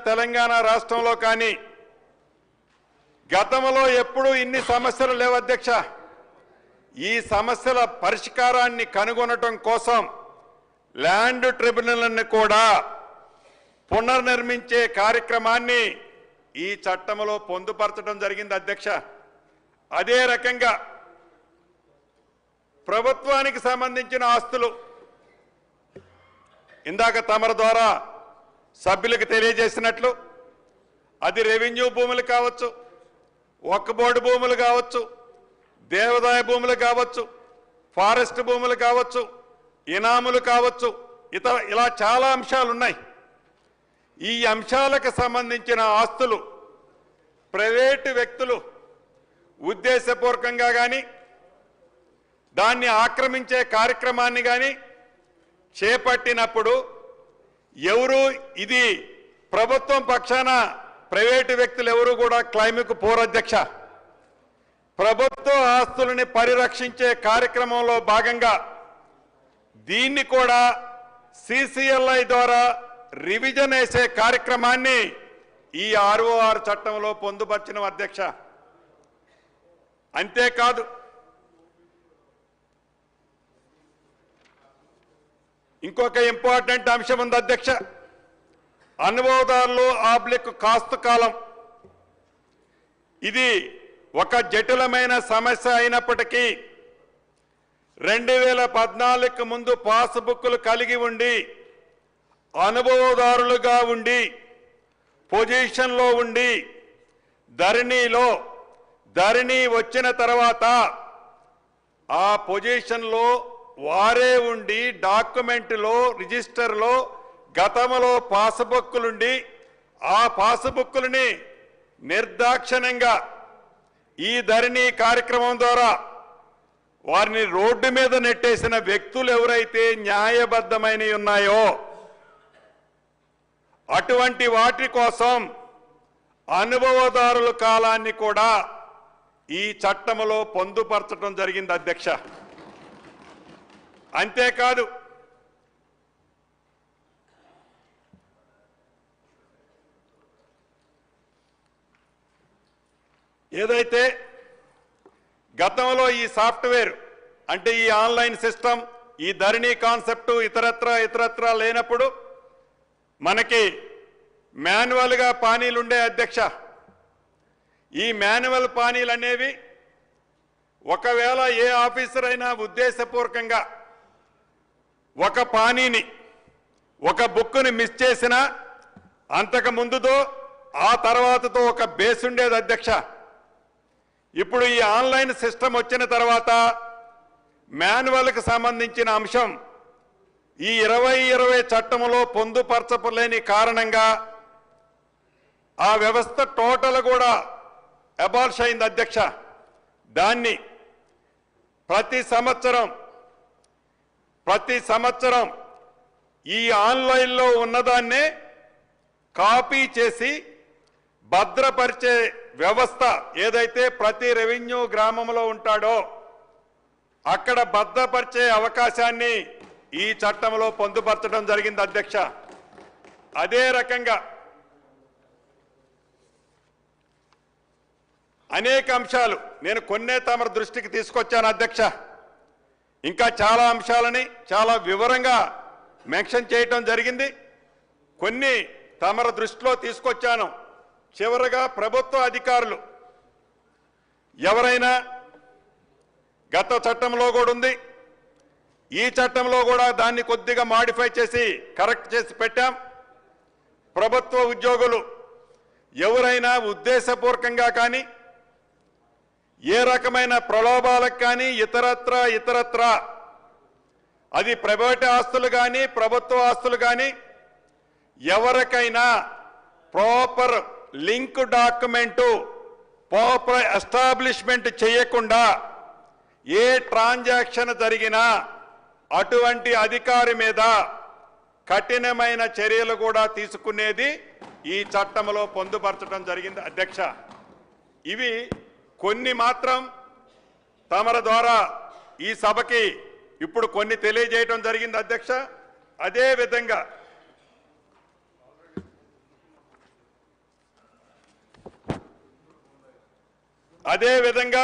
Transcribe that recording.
తెలంగాణ రాష్ట్రంలో కానీ గతంలో ఎప్పుడూ ఇన్ని సమస్యలు లేవు అధ్యక్ష. ఈ సమస్యల పరిష్కారాన్ని కనుగొనటం కోసం ల్యాండ్ ట్రిబ్యునల్ని కూడా పునర్నిర్మించే కార్యక్రమాన్ని ఈ చట్టంలో పొందుపరచడం జరిగింది అధ్యక్ష. అదే రకంగా ప్రభుత్వానికి సంబంధించిన ఆస్తులు ఇందాక తమరి ద్వారా సభ్యులకు తెలియజేసినట్లు అది రెవెన్యూ భూములు కావచ్చు, వక్ఫ్ బోర్డు భూములు కావచ్చు, దేవాదాయ భూములు కావచ్చు, ఫారెస్ట్ భూములు కావచ్చు, ఇనాములు కావచ్చు, ఇలా చాలా అంశాలు ఉన్నాయి. ఈ అంశాలకు సంబంధించిన ఆస్తులు ప్రైవేటు వ్యక్తులు ఉద్దేశపూర్వకంగా కానీ దాన్ని ఆక్రమించే కార్యక్రమాన్ని కానీ చేపట్టినప్పుడు ఎవరు ఇది ప్రభుత్వం పక్షాన ప్రైవేటు వ్యక్తులు ఎవరు కూడా క్లైమ్కు పోరు అధ్యక్ష. ప్రభుత్వ ఆస్తులని పరిరక్షించే కార్యక్రమంలో భాగంగా దీన్ని కూడా సిసిఎల్ఐ ద్వారా రివిజన్ చేసే కార్యక్రమాన్ని ఈ ఆర్ఓఆర్ చట్టంలో పొందుపరిచిన అధ్యక్ష. అంతేకాదు ఇంకొక ఇంపార్టెంట్ అంశం ఉంది అధ్యక్ష. అనుభవదారులు ఆబ్లిక్ కాస్తు కాలం ఇది ఒక జటిలమైన సమస్య అయినప్పటికీ 2014కు ముందు పాస్బుక్లు కలిగి ఉండి అనుభవదారులుగా ఉండి పొజిషన్లో ఉండి ధరణి వచ్చిన తర్వాత ఆ పొజిషన్లో వారే ఉండి డాక్యుమెంట్లో రిజిస్టర్లో గతంలో పాస్బుక్లుండి ఆ పాస్బుక్లని నిర్దాక్షిణ్యంగా ఈ ధరణి కార్యక్రమం ద్వారా వారిని రోడ్డు మీద నెట్టేసిన వ్యక్తులు ఎవరైతే న్యాయబద్ధమైనవి ఉన్నాయో అటువంటి వాటి కోసం అనుభవదారుల కాలాన్ని కూడా ఈ చట్టంలో పొందుపరచడం జరిగింది అధ్యక్ష. అంతేకాదు ఏదైతే గతంలో ఈ సాఫ్ట్వేర్ అంటే ఈ ఆన్లైన్ సిస్టమ్ ఈ ధరణి కాన్సెప్ట్ ఇతరత్ర లేనప్పుడు మనకి మాన్యువల్గా పానీలు ఉండే అధ్యక్ష. ఈ మాన్యువల్ పానీలు అనేవి ఒకవేళ ఏ ఆఫీసర్ అయినా ఉద్దేశపూర్వకంగా ఒక పానీని ఒక బుక్ని మిస్ చేసినా అంతకు ముందుతో ఆ తర్వాతతో ఒక బేస్ ఉండేది అధ్యక్ష. ఇప్పుడు ఈ ఆన్లైన్ సిస్టమ్ వచ్చిన తర్వాత మాన్యువల్కి సంబంధించిన అంశం ఈ 2020 చట్టంలో పొందుపరచలేని కారణంగా ఆ వ్యవస్థ టోటల్ కూడా అబాలిష్ అయింది అధ్యక్ష. దాన్ని ప్రతి సంవత్సరం ఈ ఆన్లైన్లో ఉన్నదాన్నే కాపీ చేసి భద్రపరిచే వ్యవస్థ ఏదైతే ప్రతి రెవెన్యూ గ్రామంలో ఉంటాడో అక్కడ భద్రపరిచే అవకాశాన్ని ఈ చట్టంలో పొందుపరచడం జరిగింది అధ్యక్ష. అదే రకంగా అనేక అంశాలు నేను కొన్నే తమ దృష్టికి తీసుకొచ్చాను అధ్యక్ష. ఇంకా చాలా అంశాలని చాలా వివరంగా మెన్షన్ చేయటం జరిగింది. కొన్ని తమ దృష్టిలో తీసుకొచ్చాను. చివరగా ప్రభుత్వ అధికారులు ఎవరైనా గత చట్టంలో కూడా ఉంది, ఈ చట్టంలో కూడా దాన్ని కొద్దిగా మాడిఫై చేసి కరెక్ట్ చేసి పెట్టాం. ప్రభుత్వ ఉద్యోగులు ఎవరైనా ఉద్దేశపూర్వకంగా కానీ ఏ రకమైన ప్రలోభాలకు కానీ ఇతరత్ర అది ప్రైవేట్ ఆస్తులు కానీ ప్రభుత్వ ఆస్తులు కానీ ఎవరికైనా proper link document proper establishment చేయకుండా ఏ ట్రాన్సాక్షన్ జరిగినా అటువంటి అధికారి మీద కఠినమైన చర్యలు కూడా తీసుకునేది ఈ చట్టంలో పొందుపరచడం జరిగింది అధ్యక్ష. ఇవి కొన్ని మాత్రం తమర ద్వారా ఈ సభకి ఇప్పుడు కొన్ని తెలియజేయడం జరిగింది అధ్యక్ష. అదే విధంగా అదే విధంగా